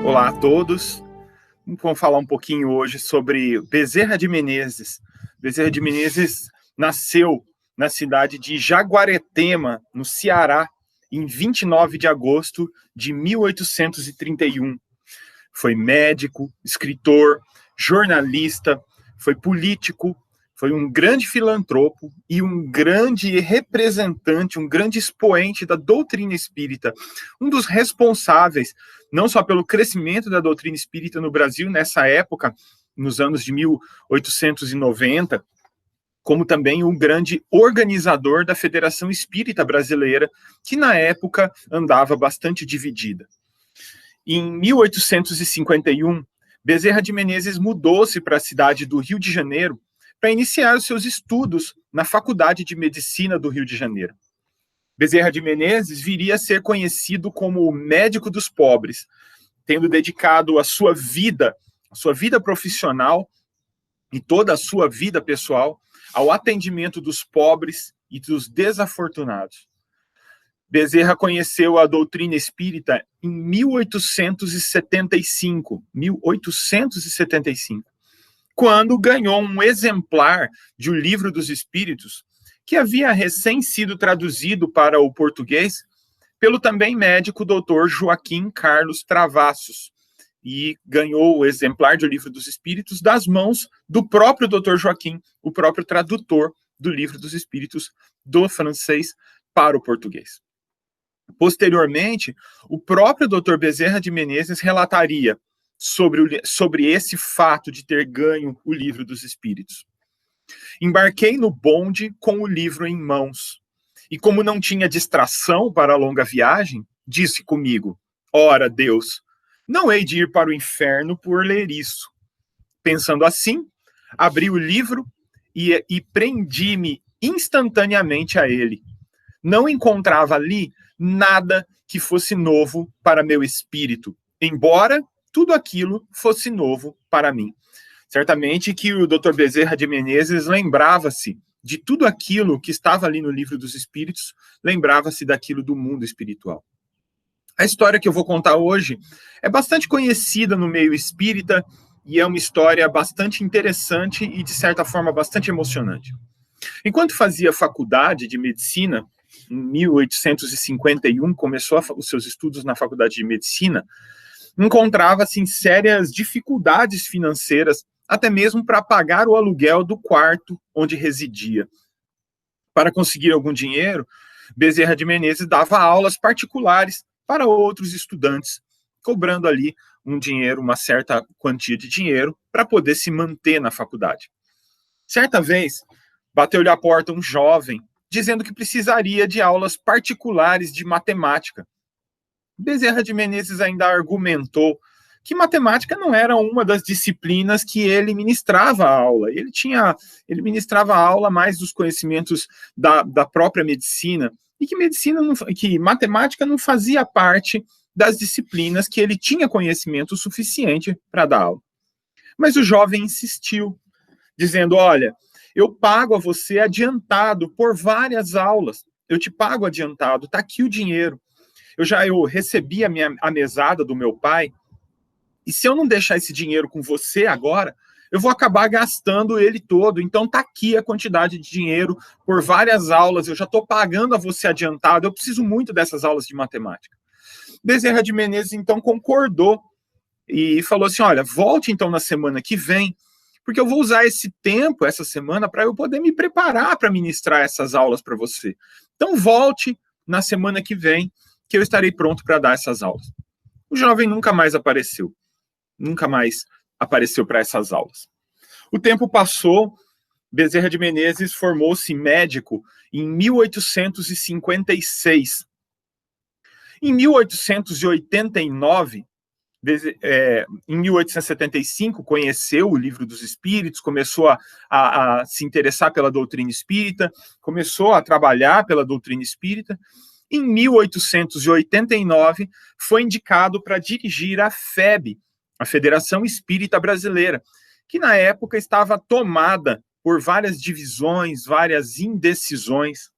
Olá a todos. Vamos falar um pouquinho hoje sobre Bezerra de Menezes. Bezerra de Menezes nasceu na cidade de Jaguaretema, no Ceará, em 29 de agosto de 1831. Foi médico, escritor, jornalista, foi político, foi um grande filantropo e um grande representante, um grande expoente da doutrina espírita, um dos responsáveis não só pelo crescimento da doutrina espírita no Brasil nessa época, nos anos de 1890, como também um grande organizador da Federação Espírita Brasileira, que na época andava bastante dividida. Em 1851, Bezerra de Menezes mudou-se para a cidade do Rio de Janeiro para iniciar os seus estudos na Faculdade de Medicina do Rio de Janeiro. Bezerra de Menezes viria a ser conhecido como o médico dos pobres, tendo dedicado a sua vida profissional e toda a sua vida pessoal ao atendimento dos pobres e dos desafortunados. Bezerra conheceu a doutrina espírita em 1875, quando ganhou um exemplar de O Livro dos Espíritos, que havia recém sido traduzido para o português pelo também médico Dr. Joaquim Carlos Travassos, e ganhou o exemplar de O Livro dos Espíritos das mãos do próprio Dr. Joaquim, o próprio tradutor do Livro dos Espíritos do francês para o português. Posteriormente, o próprio Dr. Bezerra de Menezes relataria sobre esse fato de ter ganho o Livro dos Espíritos. Embarquei no bonde com o livro em mãos, e como não tinha distração para a longa viagem, disse comigo: ora, Deus, não hei de ir para o inferno por ler isso. Pensando assim, abri o livro e prendi-me instantaneamente a ele. Não encontrava ali nada que fosse novo para meu espírito, embora tudo aquilo fosse novo para mim. Certamente que o Dr. Bezerra de Menezes lembrava-se de tudo aquilo que estava ali no Livro dos Espíritos, lembrava-se daquilo do mundo espiritual. A história que eu vou contar hoje é bastante conhecida no meio espírita e é uma história bastante interessante e, de certa forma, bastante emocionante. Enquanto fazia faculdade de medicina, em 1851, começou os seus estudos na faculdade de medicina, encontrava-se em sérias dificuldades financeiras, até mesmo para pagar o aluguel do quarto onde residia. Para conseguir algum dinheiro, Bezerra de Menezes dava aulas particulares para outros estudantes, cobrando ali um dinheiro, uma certa quantia de dinheiro, para poder se manter na faculdade. Certa vez, bateu-lhe à porta um jovem, dizendo que precisaria de aulas particulares de matemática. Bezerra de Menezes ainda argumentou que matemática não era uma das disciplinas que ele ministrava a aula. Ele ministrava a aula mais dos conhecimentos da própria medicina, e que matemática não fazia parte das disciplinas que ele tinha conhecimento suficiente para dar aula. Mas o jovem insistiu, dizendo: olha, eu pago a você adiantado por várias aulas, eu te pago adiantado, está aqui o dinheiro. Eu recebi a mesada do meu pai, e se eu não deixar esse dinheiro com você agora, eu vou acabar gastando ele todo. Então está aqui a quantidade de dinheiro por várias aulas, eu já estou pagando a você adiantado, eu preciso muito dessas aulas de matemática. Bezerra de Menezes, então, concordou e falou assim: olha, volte então na semana que vem, porque eu vou usar esse tempo, essa semana, para eu poder me preparar para ministrar essas aulas para você. Então volte na semana que vem, que eu estarei pronto para dar essas aulas. O jovem nunca mais apareceu para essas aulas. O tempo passou, Bezerra de Menezes formou-se médico em 1856. Em 1889, em 1875, conheceu o Livro dos Espíritos, começou a se interessar pela doutrina espírita, começou a trabalhar pela doutrina espírita. Em 1889, foi indicado para dirigir a FEB, a Federação Espírita Brasileira, que na época estava tomada por várias divisões, várias indecisões.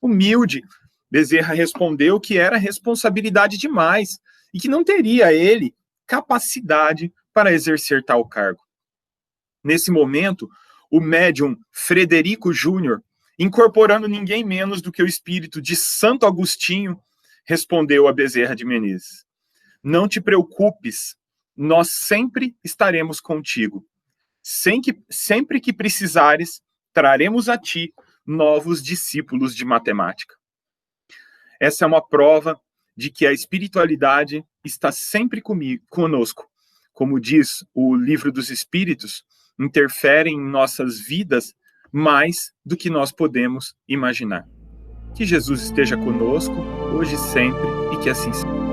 Humilde, Bezerra respondeu que era responsabilidade demais e que não teria ele capacidade para exercer tal cargo. Nesse momento, o médium Frederico Júnior, incorporando ninguém menos do que o espírito de Santo Agostinho, respondeu a Bezerra de Menezes: não te preocupes, nós sempre estaremos contigo. Sempre que precisares, traremos a ti novos discípulos de matemática. Essa é uma prova de que a espiritualidade está sempre conosco. Como diz o Livro dos Espíritos, interferem em nossas vidas mais do que nós podemos imaginar. Que Jesus esteja conosco, hoje e sempre, e que assim seja.